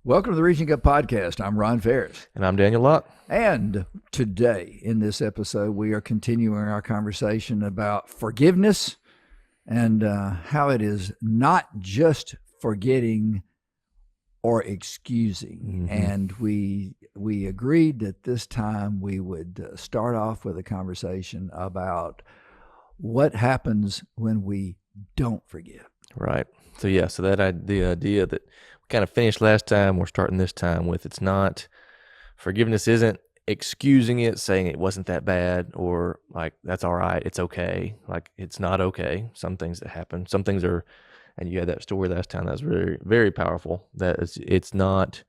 Welcome to the Reaching Up Podcast. I'm Ron Farris. And I'm Daniel Locke. And today, in this episode, we are continuing our conversation about forgiveness and how it is not just forgetting or excusing. And we agreed that this time we would start off with a conversation about what happens when we don't forgive. Right. So the idea that we kind of finished last time, we're starting this time with forgiveness isn't excusing it, saying it wasn't that bad, or like, that's all right, it's okay. Like, it's not okay. Some things that happen, some things are, and you had that story last time that was very, very powerful, that it's not,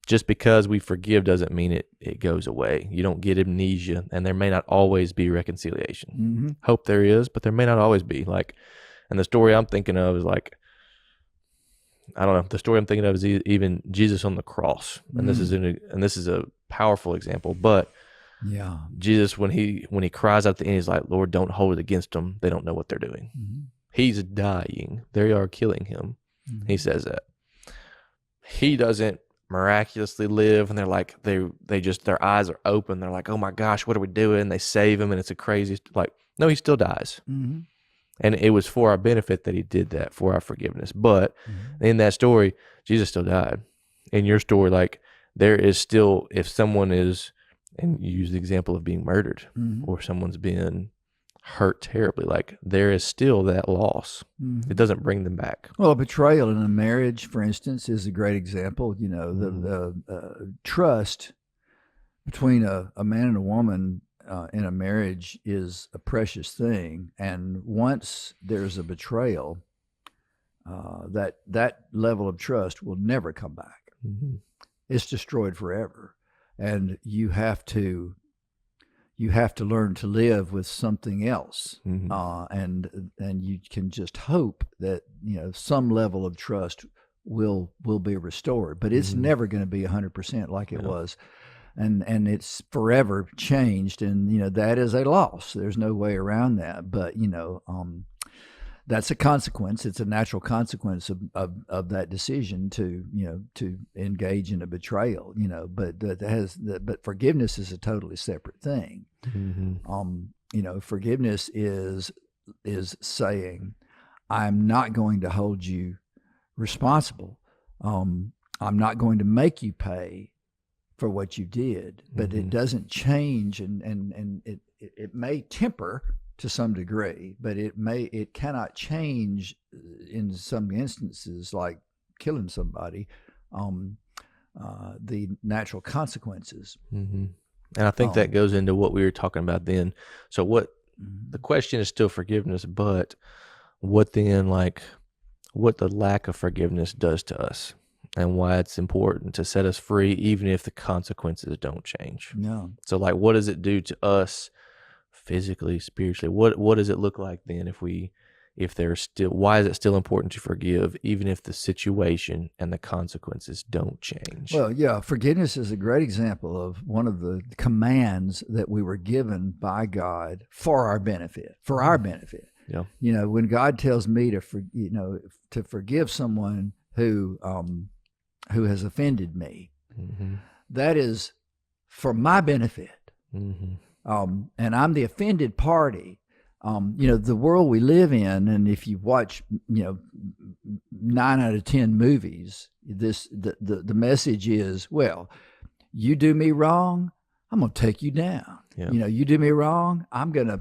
just because we forgive doesn't mean it goes away. You don't get amnesia, and there may not always be reconciliation. Hope there is, but there may not always be. And the story I'm thinking of is I don't know. The story I'm thinking of is even Jesus on the cross, and this is a powerful example. But yeah, Jesus, when he cries out at the end, he's like, "Lord, don't hold it against them. They don't know what they're doing." He's dying. They are killing him. He says that. He doesn't miraculously live, and they're like, they just, their eyes are open. They're like, "Oh my gosh, what are we doing?" They save him, and it's a crazy, no, he still dies. And it was for our benefit that he did that, for our forgiveness. But in that story, Jesus still died. In your story, there is still, if someone is, and you use the example of being murdered, or someone's been hurt terribly, there is still that loss. It doesn't bring them back. Well, a betrayal in a marriage, for instance, is a great example. You know, the trust between a man and a woman in a marriage is a precious thing, and once there's a betrayal, that level of trust will never come back. It's destroyed forever, and you have to learn to live with something else, and you can just hope that some level of trust will be restored, but it's never going to be 100% like it was. And it's forever changed, and that is a loss. There's no way around that. But that's a consequence. It's a natural consequence of that decision to engage in a betrayal. But forgiveness is a totally separate thing. Forgiveness is saying, I'm not going to hold you responsible. I'm not going to make you pay for what you did, but it doesn't change, and it may temper to some degree, but it cannot change in some instances, like killing somebody, the natural consequences. And I think that goes into what we were talking about then. So the question is still forgiveness, but what then, what the lack of forgiveness does to us, and why it's important to set us free, even if the consequences don't change. No. So, what does it do to us physically, spiritually? What does it look like then why is it still important to forgive, even if the situation and the consequences don't change? Well, yeah, forgiveness is a great example of one of the commands that we were given by God for our benefit. Yeah. When God tells me to forgive someone who has offended me, that is for my benefit. And I'm the offended party. The world we live in, and if you watch 9 out of 10 movies, the message is, well, you do me wrong, I'm gonna take you down. You do me wrong, I'm gonna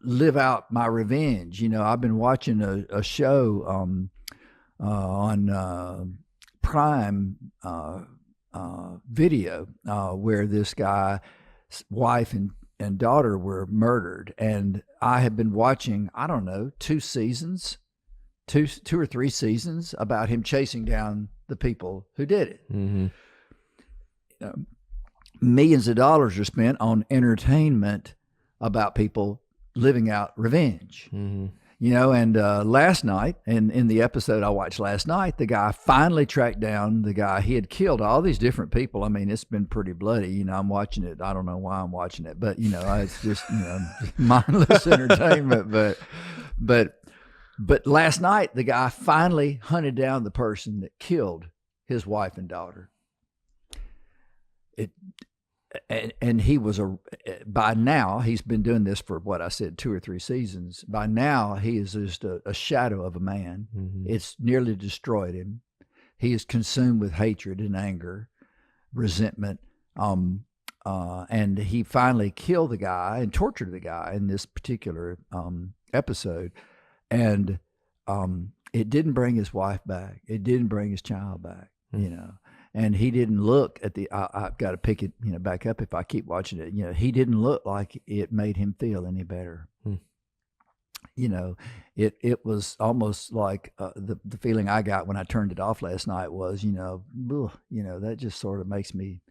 live out my revenge. I've been watching a show on Prime Video where this guy's wife and daughter were murdered, and I have been watching, I don't know, 2 or 3 seasons about him chasing down the people who did it. Millions of dollars are spent on entertainment about people living out revenge. And last night, and in the episode I watched last night, the guy finally tracked down the guy. He had killed all these different people. I mean, it's been pretty bloody. I'm watching it. I don't know why I'm watching it, but it's just mindless entertainment. But last night, the guy finally hunted down the person that killed his wife and daughter. And he was by now, he's been doing this for what I said, 2 or 3 seasons. By now, he is just a shadow of a man. Mm-hmm. It's nearly destroyed him. He is consumed with hatred and anger, resentment. And he finally killed the guy and tortured the guy in this particular episode. And it didn't bring his wife back. It didn't bring his child back, you know. And he didn't look at I've got to pick it, back up if I keep watching it. He didn't look like it made him feel any better. It was almost like the feeling I got when I turned it off last night was, that just sort of makes me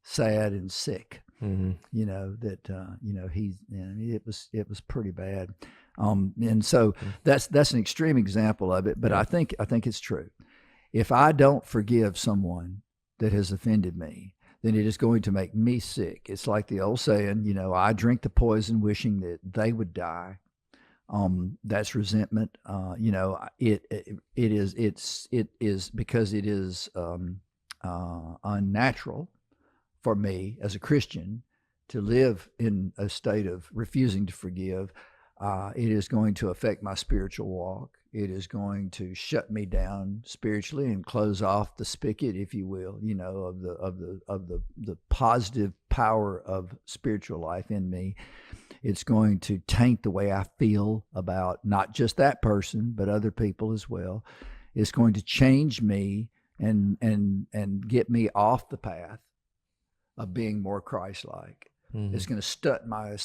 sad and sick. Mm-hmm. It was pretty bad. And so that's an extreme example of it, but I think it's true. If I don't forgive someone that has offended me, then it is going to make me sick. It's like the old saying, I drink the poison wishing that they would die. That's resentment. It is because it is unnatural for me as a Christian to live in a state of refusing to forgive. It is going to affect my spiritual walk. It is going to shut me down spiritually and close off the spigot, if you will, of the positive power of spiritual life in me. It's going to taint the way I feel about not just that person, but other people as well. It's going to change me and get me off the path of being more Christ-like. Mm-hmm. It's going to stunt my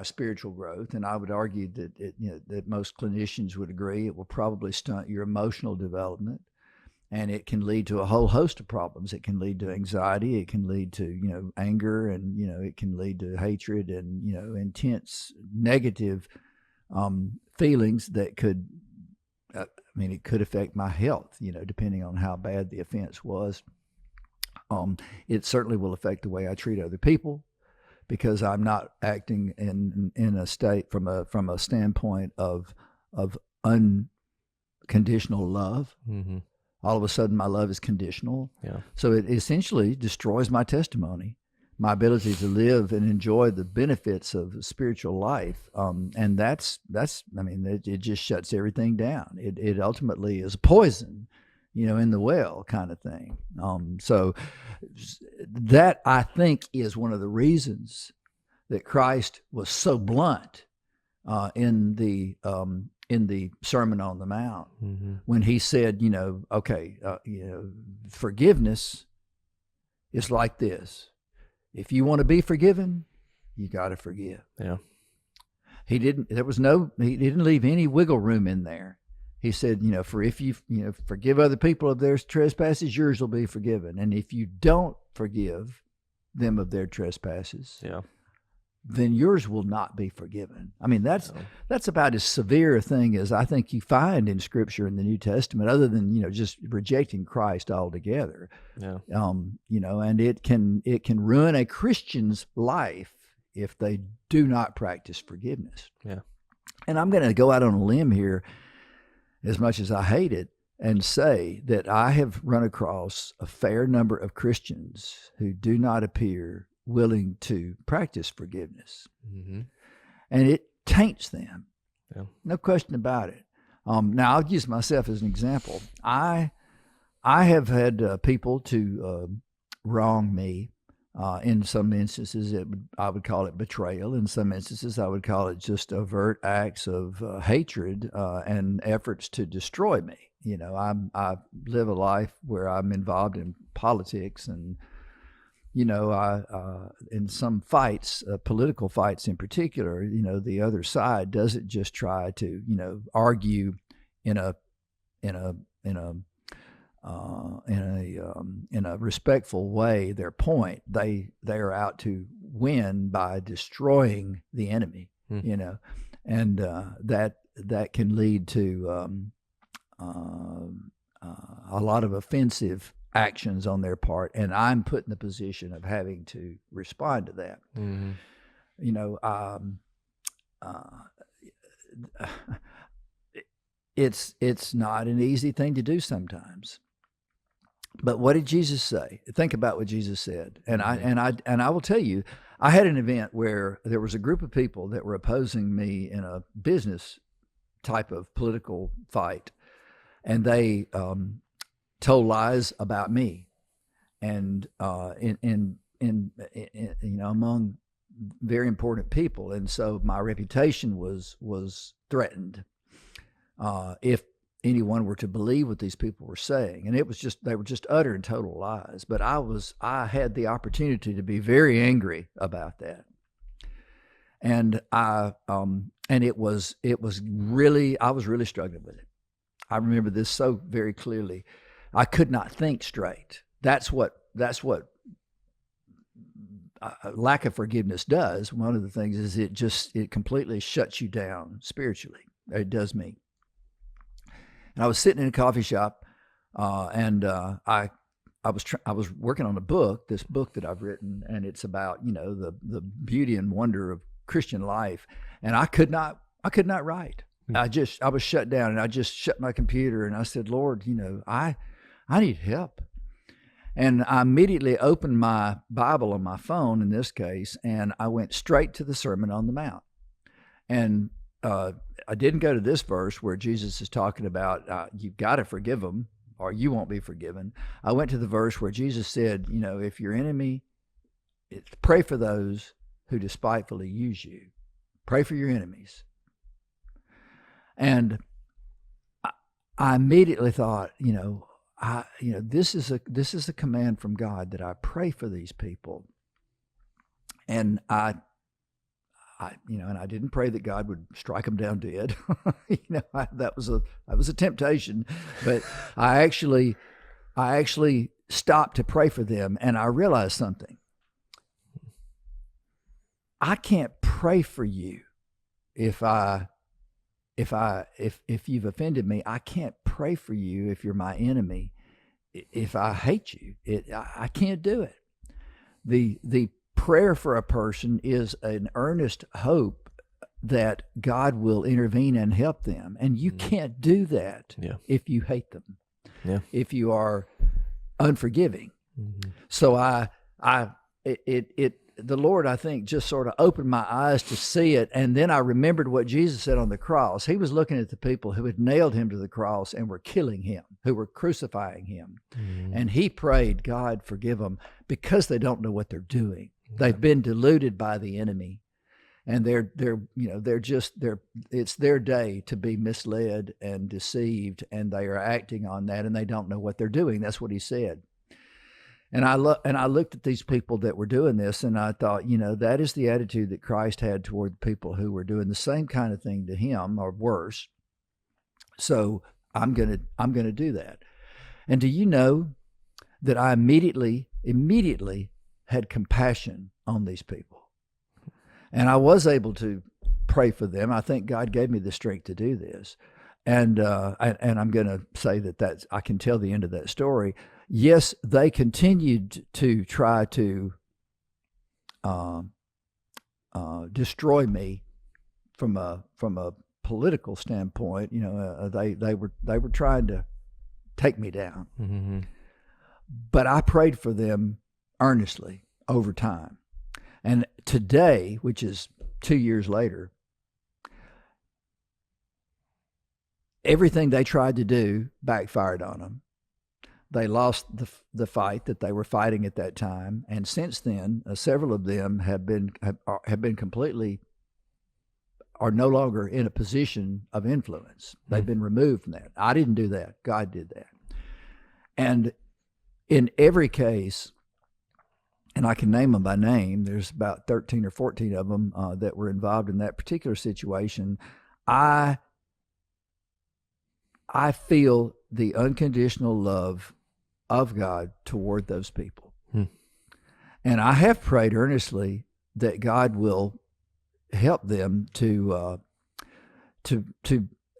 spiritual growth, and I would argue that most clinicians would agree it will probably stunt your emotional development, and it can lead to a whole host of problems. It can lead to anxiety. It can lead to anger, and it can lead to hatred and intense negative feelings that could. It could affect my health. Depending on how bad the offense was. It certainly will affect the way I treat other people, because I'm not acting in a state from a standpoint of unconditional love. Mm-hmm. All of a sudden, my love is conditional. Yeah. So it essentially destroys my testimony, my ability to live and enjoy the benefits of spiritual life. And it just shuts everything down. It ultimately is poison, in the well kind of thing. So that, I think, is one of the reasons that Christ was so blunt in the Sermon on the Mount, mm-hmm. when he said, forgiveness is like this. If you want to be forgiven, you got to forgive. Yeah. He didn't leave any wiggle room in there. He said, for if you forgive other people of their trespasses, yours will be forgiven. And if you don't forgive them of their trespasses, then yours will not be forgiven. That's about as severe a thing as I think you find in Scripture in the New Testament, other than just rejecting Christ altogether. Yeah. And it can ruin a Christian's life if they do not practice forgiveness. Yeah. And I'm going to go out on a limb here, as much as I hate it, and say that I have run across a fair number of Christians who do not appear willing to practice forgiveness. Mm-hmm. And it taints them. Yeah. No question about it. Now, I'll use myself as an example. I have had people to wrong me. In some instances, I would call it betrayal. In some instances, I would call it just overt acts of hatred and efforts to destroy me. I live a life where I'm involved in politics, and in some fights, political fights in particular, the other side doesn't just try to argue in a respectful way their point. They are out to win by destroying the enemy, and that can lead to a lot of offensive actions on their part, and I'm put in the position of having to respond to that. Mm-hmm. It's not an easy thing to do sometimes. But what did Jesus say? Think about what Jesus said. And I will tell you, I had an event where there was a group of people that were opposing me in a business type of political fight, and they told lies about me, and in among very important people, and so my reputation was threatened if anyone were to believe what these people were saying. And they were just utter and total lies. But I had the opportunity to be very angry about that. And I was really struggling with it. I remember this so very clearly. I could not think straight. That's what lack of forgiveness does. One of the things is it completely shuts you down spiritually. It does me. And I was sitting in a coffee shop, and I was working on this book that I've written, and it's about the beauty and wonder of Christian life, and I could not write. I was shut down, and I just shut my computer, and I said, Lord, I need help. And I immediately opened my Bible on my phone in this case, and I went straight to the Sermon on the Mount, and I didn't go to this verse where Jesus is talking about you've got to forgive them or you won't be forgiven. I went to the verse where Jesus said, if your enemy, pray for those who despitefully use you. Pray for your enemies. And I immediately thought, this is a command from God that I pray for these people. And I didn't pray that God would strike them down dead. That was a temptation, but I actually stopped to pray for them, and I realized something. I can't pray for you if you've offended me. I can't pray for you if you're my enemy. If I hate you, I can't do it. The prayer for a person is an earnest hope that God will intervene and help them. And you can't do that if you hate them, if you are unforgiving. Mm-hmm. So the Lord, I think, just sort of opened my eyes to see it. And then I remembered what Jesus said on the cross. He was looking at the people who had nailed him to the cross and were killing him, who were crucifying him. Mm-hmm. And he prayed, God, forgive them, because they don't know what they're doing. They've been deluded by the enemy, and it's their day to be misled and deceived, and they are acting on that, and they don't know what they're doing. That's what he said. And I looked at these people that were doing this, and I thought, that is the attitude that Christ had toward the people who were doing the same kind of thing to him or worse. So I'm gonna do that. And do you know that I immediately had compassion on these people, and I was able to pray for them. I think God gave me the strength to do this, and I'm going to say that I can tell the end of that story. Yes, they continued to try to destroy me from a political standpoint. They were trying to take me down, mm-hmm. But I prayed for them earnestly over time. And today, which is 2 years later, everything they tried to do backfired on them. They lost the fight that they were fighting at that time, and since then, several of them have been completely, are no longer in a position of influence. They've been removed from that. I didn't do that. God did that. And in every case, and I can name them by name, there's about 13 or 14 of them that were involved in that particular situation. I feel the unconditional love of God toward those people. And I have prayed earnestly that God will help them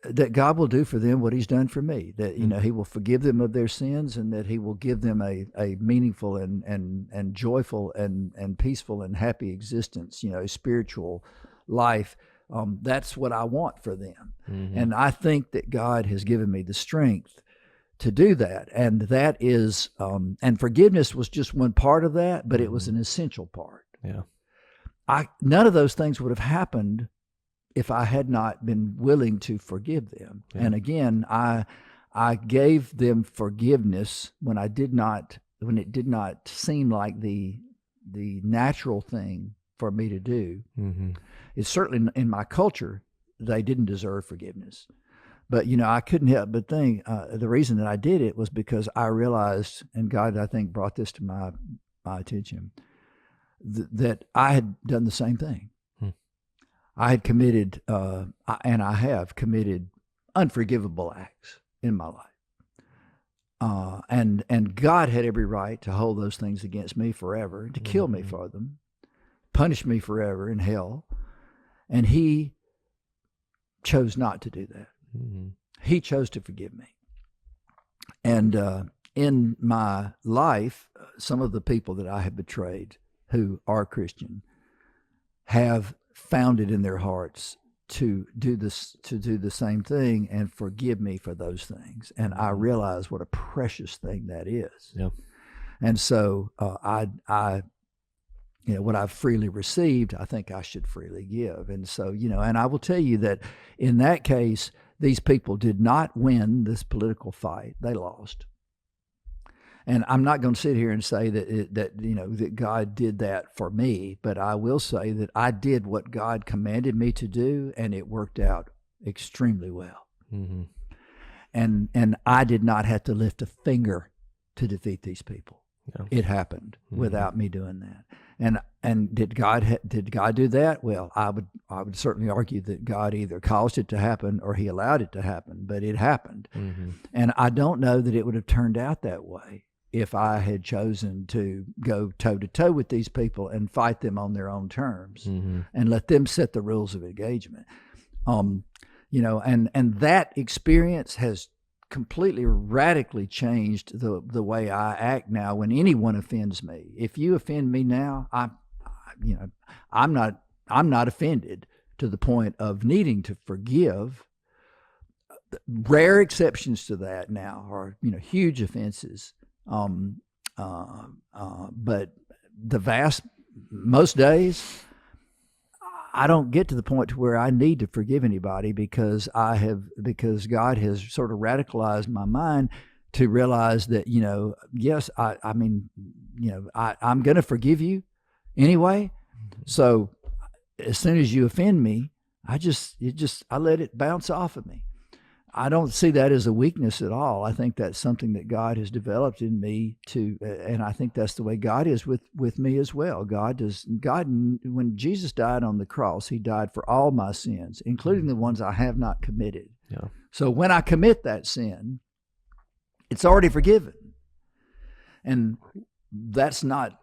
that God will do for them what he's done for me, that he will forgive them of their sins, and that he will give them a meaningful and joyful and peaceful and happy existence, a spiritual life. That's what I want for them. Mm-hmm. And I think that God has given me the strength to do that. And that is, and forgiveness was just one part of that, but it was an essential part. Yeah. None of those things would have happened if I had not been willing to forgive them. Yeah. And again, I gave them forgiveness when it did not seem like the natural thing for me to do. Mm-hmm. It's certainly in my culture, they didn't deserve forgiveness. But, I couldn't help but think the reason that I did it was because I realized, and God, I think, brought this to my attention, that I had done the same thing. I had committed, and I have committed unforgivable acts in my life. And God had every right to hold those things against me forever, to kill me for them, punish me forever in hell. And he chose not to do that. Mm-hmm. He chose to forgive me. And in my life, some of the people that I have betrayed who are Christian have found it in their hearts to do the same thing and forgive me for those things. And I realize what a precious thing that is. Yeah. And so I what I've freely received, I think I should freely give. And so, and I will tell you that in that case, these people did not win this political fight. They lost. And I'm not going to sit here and say that God did that for me, but I will say that I did what God commanded me to do, and it worked out extremely well. Mm-hmm. And I did not have to lift a finger to defeat these people. Yeah. It happened without me doing that. And did God do that? Well, I would certainly argue that God either caused it to happen or he allowed it to happen, but it happened. Mm-hmm. And I don't know that it would have turned out that way if I had chosen to go toe-to-toe with these people and fight them on their own terms and let them set the rules of engagement. And that experience has completely radically changed the way I act now when anyone offends me. If you offend me now, I'm not offended to the point of needing to forgive. Rare exceptions to that now are huge offenses. But most days, I don't get to the point to where I need to forgive anybody because God has sort of radicalized my mind to realize that, yes, I'm going to forgive you anyway. So as soon as you offend me, I let it bounce off of me. I don't see that as a weakness at all. I think that's something that God has developed in me and I think that's the way God is with me as well. God, when Jesus died on the cross, he died for all my sins, including the ones I have not committed. Yeah. So when I commit that sin, it's already forgiven. And that's not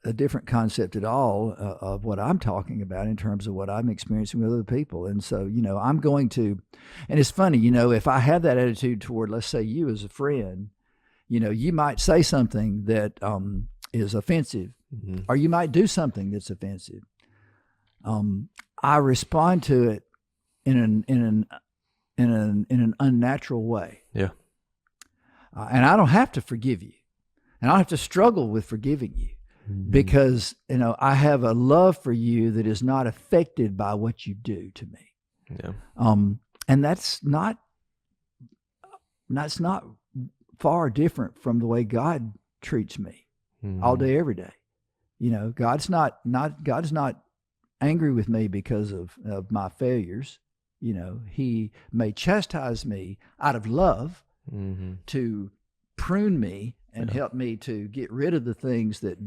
a different concept at all of what I'm talking about in terms of what I'm experiencing with other people. And so, I'm going to, and it's funny, if I have that attitude toward, let's say, you as a friend, you might say something that is offensive, or you might do something that's offensive. I respond to it in an unnatural way. Yeah. And I don't have to forgive you, and I don't have to struggle with forgiving you. Because, I have a love for you that is not affected by what you do to me. Yeah. And that's not far different from the way God treats me all day, every day. God's not angry with me because of my failures. He may chastise me out of love to prune me and help me to get rid of the things that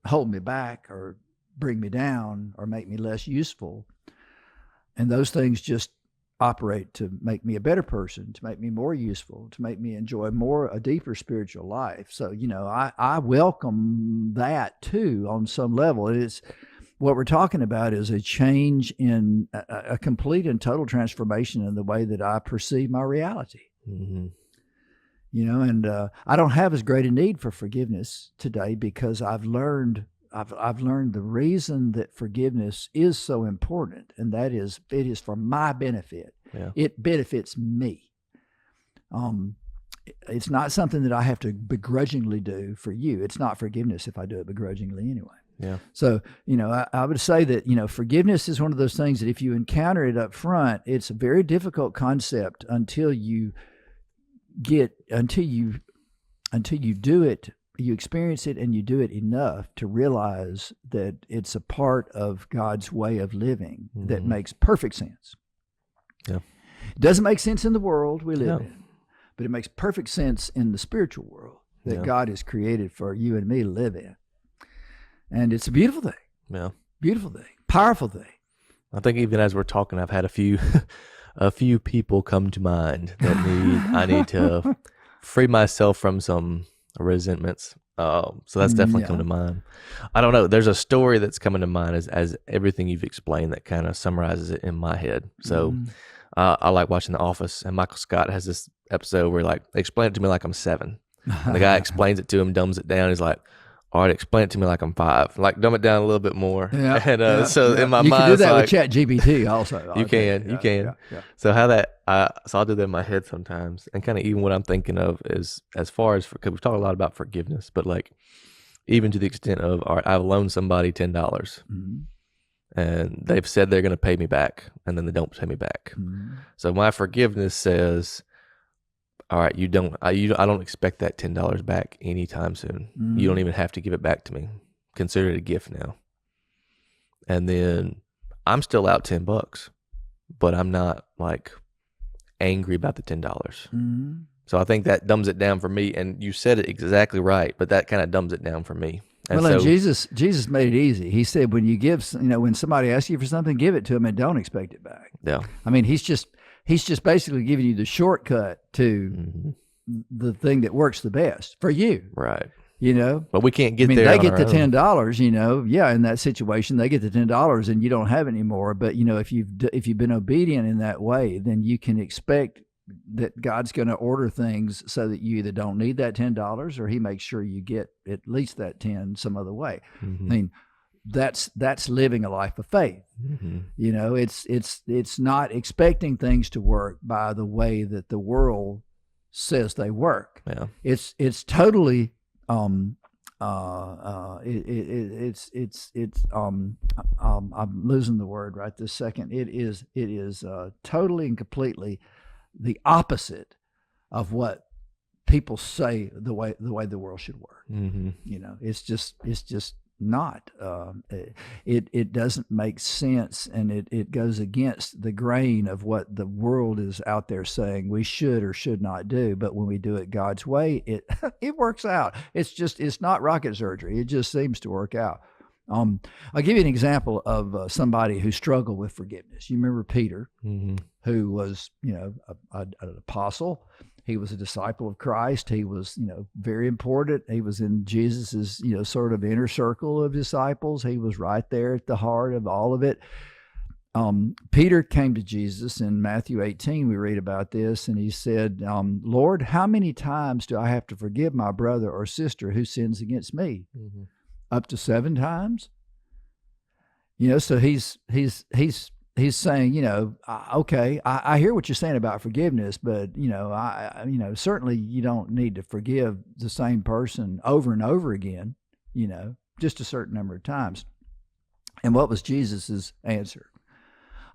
hold me back or bring me down or make me less useful. And those things just operate to make me a better person, to make me more useful, to make me enjoy a deeper spiritual life. So, I welcome that too on some level. It's what we're talking about is a change in a complete and total transformation in the way that I perceive my reality. Mm-hmm. And I don't have as great a need for forgiveness today because I've learned the reason that forgiveness is so important, and that is it is for my benefit. Yeah. It benefits me. It's not something that I have to begrudgingly do for you. It's not forgiveness if I do it begrudgingly anyway. Yeah. So, I would say that, forgiveness is one of those things that if you encounter it up front, it's a very difficult concept until you do it, you experience it and you do it enough to realize that it's a part of God's way of living that makes perfect sense. Yeah. It doesn't make sense in the world we live in, but it makes perfect sense in the spiritual world that God has created for you and me to live in. And it's a beautiful thing. Yeah. Beautiful thing. Powerful thing. I think even as we're talking, I've had a few people come to mind that I need to free myself from some resentments. So that's definitely come to mind. I don't know. There's a story that's coming to mind as everything you've explained that kind of summarizes it in my head. So I like watching The Office, and Michael Scott has this episode where they explain it to me like I'm 7. And the guy explains it to him, dumbs it down. He's like, all right, explain it to me like I'm 5. Like, dumb it down a little bit more. Yeah, and so in my mind, you can do that with ChatGPT also. You can. Yeah. So so I'll do that in my head sometimes, and kind of even what I'm thinking of is as far as because we've talked a lot about forgiveness, but like even to the extent of, all right, I've loaned somebody $10, and they've said they're going to pay me back, and then they don't pay me back. So my forgiveness says, all right, I don't expect that $10 back anytime soon. You don't even have to give it back to me. Consider it a gift now. And then I'm still out $10, but I'm not like angry about the $10. So I think that dumbs it down for me. And you said it exactly right, but that kind of dumbs it down for me. And well, Jesus made it easy. He said, when you give, when somebody asks you for something, give it to them and don't expect it back. Yeah. I mean, he's just basically giving you the shortcut to the thing that works the best for you. Right. But we can't get there. They get the $10, in that situation, they get the $10 and you don't have any more. But, if you've been obedient in that way, then you can expect that God's going to order things so that you either don't need that $10 or he makes sure you get at least that 10 some other way. I mean, that's living a life of faith. It's not expecting things to work by the way that the world says they work. Yeah. It's totally I'm losing the word right this second. It is totally and completely the opposite of what people say the way the world should work. It's just not. It doesn't make sense, and it goes against the grain of what the world is out there saying we should or should not do. But when we do it God's way, it works out. It's not rocket surgery. It just seems to work out. I'll give you an example of somebody who struggled with forgiveness. You remember Peter, who was an apostle. He was a disciple of Christ. He was, very important. He was in Jesus's, sort of inner circle of disciples. He was right there at the heart of all of it. Peter came to Jesus in Matthew 18. We read about this, and he said, Lord, how many times do I have to forgive my brother or sister who sins against me? Up to 7 times? So he's saying, okay, I hear what you're saying about forgiveness, but certainly you don't need to forgive the same person over and over again, just a certain number of times. And what was Jesus's answer?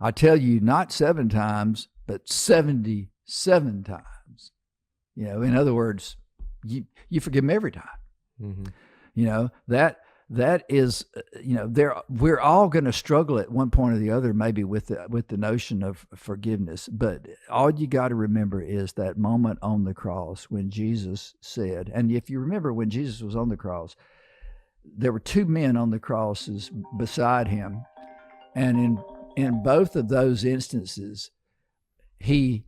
I tell you, not 7 times, but 77 times. In other words, you forgive them every time. That is, we're all going to struggle at one point or the other, maybe with the notion of forgiveness. But all you got to remember is that moment on the cross when Jesus said, and if you remember when Jesus was on the cross, there were 2 men on the crosses beside him, and in both of those instances, he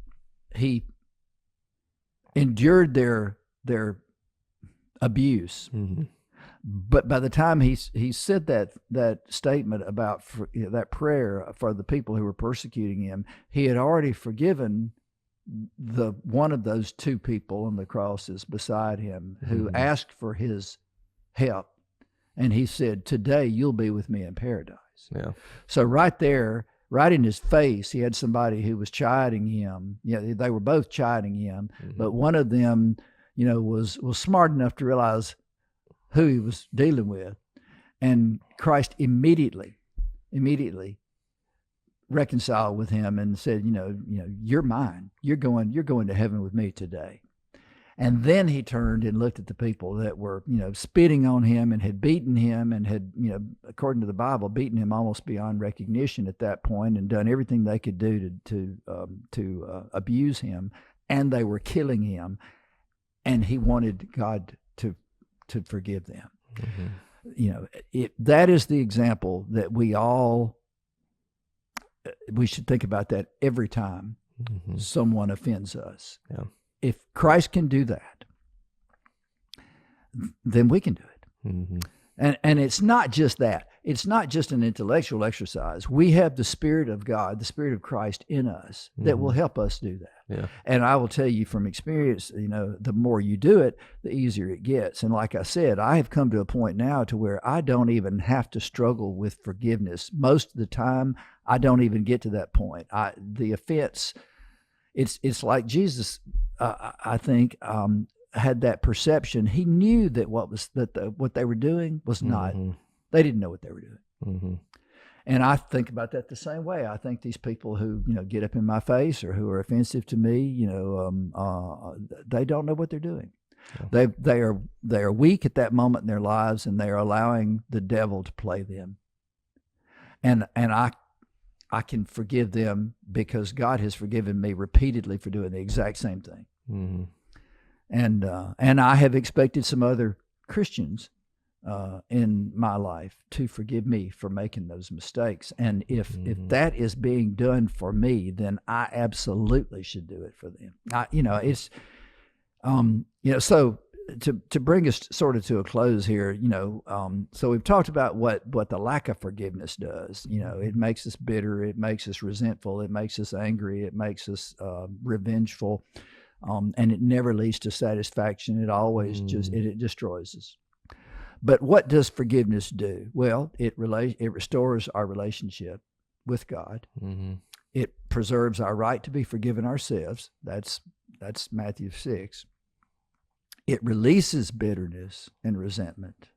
endured their abuse. But by the time he said that statement about that prayer for the people who were persecuting him, he had already forgiven the one of those 2 people on the crosses beside him who asked for his help, and he said, "Today you'll be with me in paradise." Yeah. So right there, right in his face, he had somebody who was chiding him. They were both chiding him, but one of them, was smart enough to realize who he was dealing with, and Christ immediately reconciled with him and said, you're mine. You're going to heaven with me today. And then he turned and looked at the people that were, spitting on him and had beaten him and had, according to the Bible, beaten him almost beyond recognition at that point and done everything they could do to abuse him. And they were killing him. And he wanted God to forgive them. That is the example that we should think about that every time someone offends us. Yeah. If Christ can do that, then we can do it. And it's not just that. It's not just an intellectual exercise. We have the Spirit of God, the Spirit of Christ in us that will help us do that. Yeah. And I will tell you from experience, the more you do it, the easier it gets. And like I said, I have come to a point now to where I don't even have to struggle with forgiveness. Most of the time, I don't even get to that point. The offense, it's like Jesus, I think, had that perception. He knew that what they were doing was not. They didn't know what they were doing. And I think about that the same way. I think these people who get up in my face or who are offensive to me, they don't know what they're doing. Yeah. They are weak at that moment in their lives, and they are allowing the devil to play them. And I can forgive them because God has forgiven me repeatedly for doing the exact same thing. And I have expected some other Christians in my life to forgive me for making those mistakes. And if that is being done for me, then I absolutely should do it for them. So to bring us sort of to a close here, so we've talked about what the lack of forgiveness does. It makes us bitter, it makes us resentful, it makes us angry, it makes us revengeful, and it never leads to satisfaction. It always it destroys us. But what does forgiveness do? Well, it restores our relationship with God. It preserves our right to be forgiven ourselves. That's Matthew 6. It releases bitterness and resentment,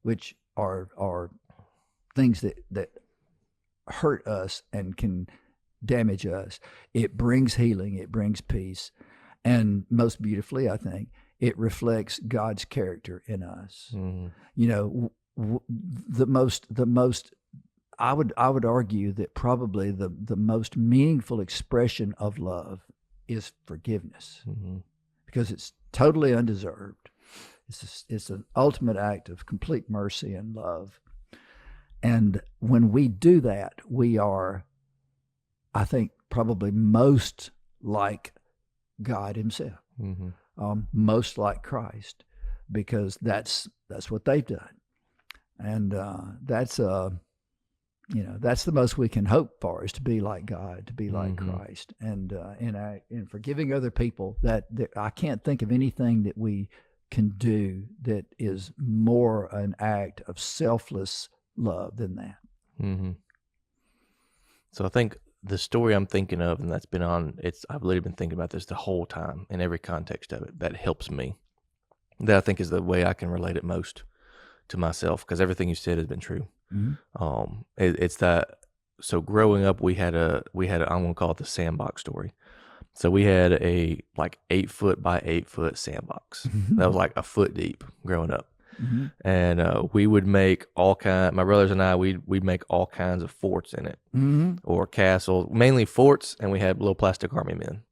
which are things that hurt us and can damage us. It brings healing. It brings peace. And most beautifully, I think, it reflects God's character in us. The most I would argue that probably the most meaningful expression of love is forgiveness, because it's totally undeserved. It's an ultimate act of complete mercy and love. And when we do that, we are, I think, probably most like God himself. Most like Christ, because that's what they've done, and that's the most we can hope for, is to be like God, to be like Christ, and in forgiving other people. That I can't think of anything that we can do that is more an act of selfless love than that. So I think the story I'm thinking of, and that's been I've literally been thinking about this the whole time in every context of it, that helps me, that I think is the way I can relate it most to myself, because everything you said has been true. It's that, so growing up, we had I'm going to call it the sandbox story. So we had a 8 foot by 8 foot sandbox that was like a foot deep growing up. And we would make my brothers and I, we'd make all kinds of forts in it, or castles, mainly forts, and we had little plastic army men.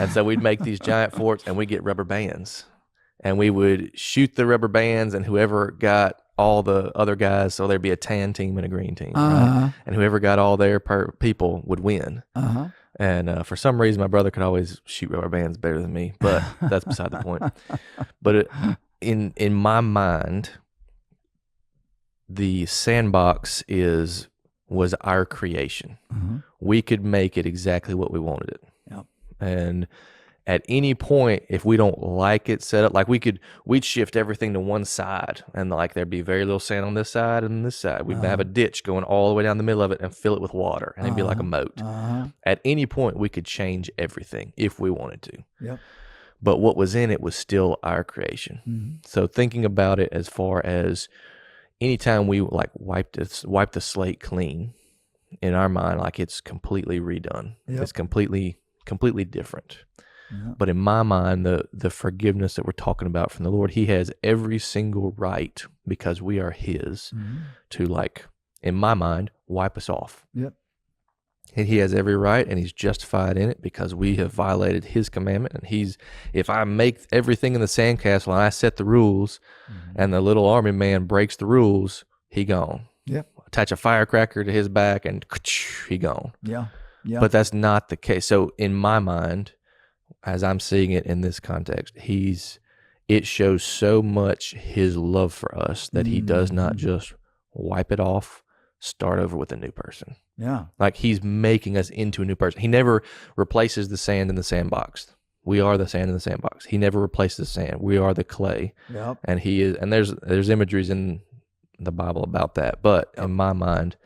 And so we'd make these giant forts, and we'd get rubber bands, and we would shoot the rubber bands, and whoever got all the other guys, so there'd be a tan team and a green team, right? And whoever got all their people would win. And for some reason, my brother could always shoot rubber bands better than me, but that's beside the point. But in my mind, the sandbox was our creation. We could make it exactly what we wanted it. Yep. And at any point, if we don't like it set up, like we'd shift everything to one side, and like there'd be very little sand on this side and this side. We'd have a ditch going all the way down the middle of it and fill it with water, and it'd be like a moat. At any point, we could change everything if we wanted to. Yep. But what was in it was still our creation. Mm-hmm. So thinking about it as far as anytime we like wipe the slate clean, in our mind, like it's completely redone. Yep. It's completely different. Yeah. But in my mind, the forgiveness that we're talking about from the Lord, he has every single right, because we are his, to, like, in my mind, wipe us off. Yep. And he has every right, and he's justified in it because we have violated his commandment. And if I make everything in the sandcastle and I set the rules, and the little army man breaks the rules, he gone. Yep. Attach a firecracker to his back and he gone. Yeah. Yeah. But that's not the case. So in my mind, as I'm seeing it in this context, it shows so much his love for us that he does not just wipe it off, start over with a new person. Yeah. Like he's making us into a new person. He never replaces the sand in the sandbox. We are the sand in the sandbox. He never replaces the sand. We are the clay. Yep. And he is, and there's imageries in the Bible about that. But in my mind,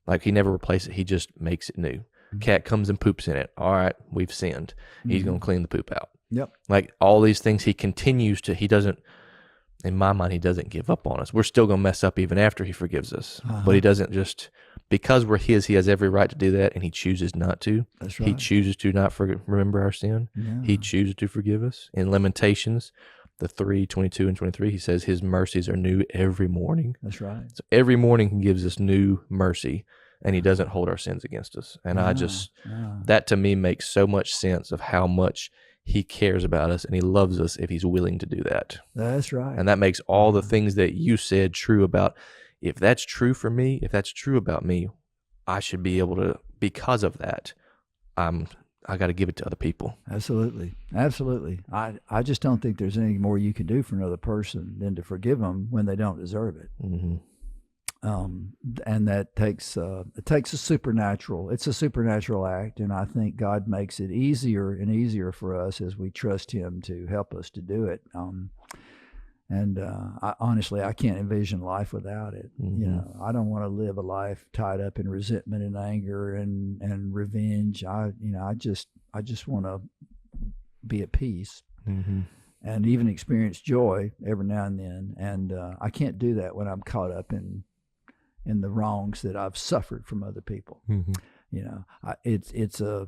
like he never replaces it. He just makes it new. Cat comes and poops in it. All right, we've sinned. He's going to clean the poop out. Yep. Like all these things, he doesn't, in my mind, he doesn't give up on us. We're still going to mess up even after he forgives us. But he doesn't just, because we're his, he has every right to do that, and he chooses not to. That's right. He chooses to not remember our sin. Yeah. He chooses to forgive us. In Lamentations, the 3:22 and 23, he says his mercies are new every morning. That's right. So every morning he gives us new mercy, and he doesn't hold our sins against us. And that to me makes so much sense of how much he cares about us and he loves us if he's willing to do that. That's right. And that makes all the things that you said true about, if that's true for me, if that's true about me, I should be able to, because of that, I got to give it to other people. Absolutely. Absolutely. I just don't think there's any more you can do for another person than to forgive them when they don't deserve it. Mm-hmm. And that takes a supernatural act. And I think God makes it easier and easier for us as we trust him to help us to do it. Honestly, I can't envision life without it. Mm-hmm. You know, I don't want to live a life tied up in resentment and anger and revenge. I just want to be at peace. Mm-hmm. And even experience joy every now and then. And I can't do that when I'm caught up in the wrongs that I've suffered from other people. Mm-hmm. You know, it's a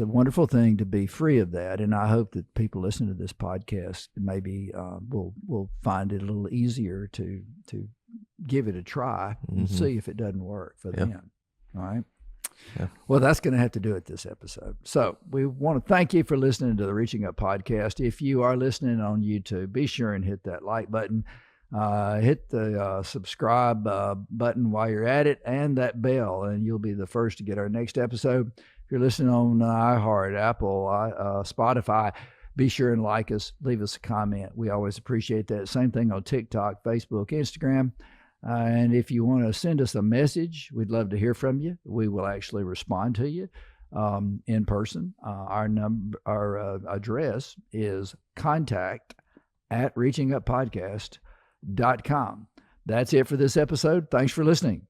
wonderful thing to be free of that, and I hope that people listening to this podcast maybe will find it a little easier to give it a try and see if it doesn't work for them. All right. Yeah. Well, that's going to have to do it this episode. So we want to thank you for listening to the Reaching Up podcast. If you are listening on YouTube, be sure and hit that like button. Hit the subscribe button while you're at it, and that bell, and you'll be the first to get our next episode. If you're listening on iHeart, Apple, Spotify, be sure and like us, leave us a comment. We always appreciate that. Same thing on TikTok, Facebook, Instagram. And if you want to send us a message, we'd love to hear from you. We will actually respond to you in person. Our address is contact@reachinguppodcast.com. That's it for this episode. Thanks for listening.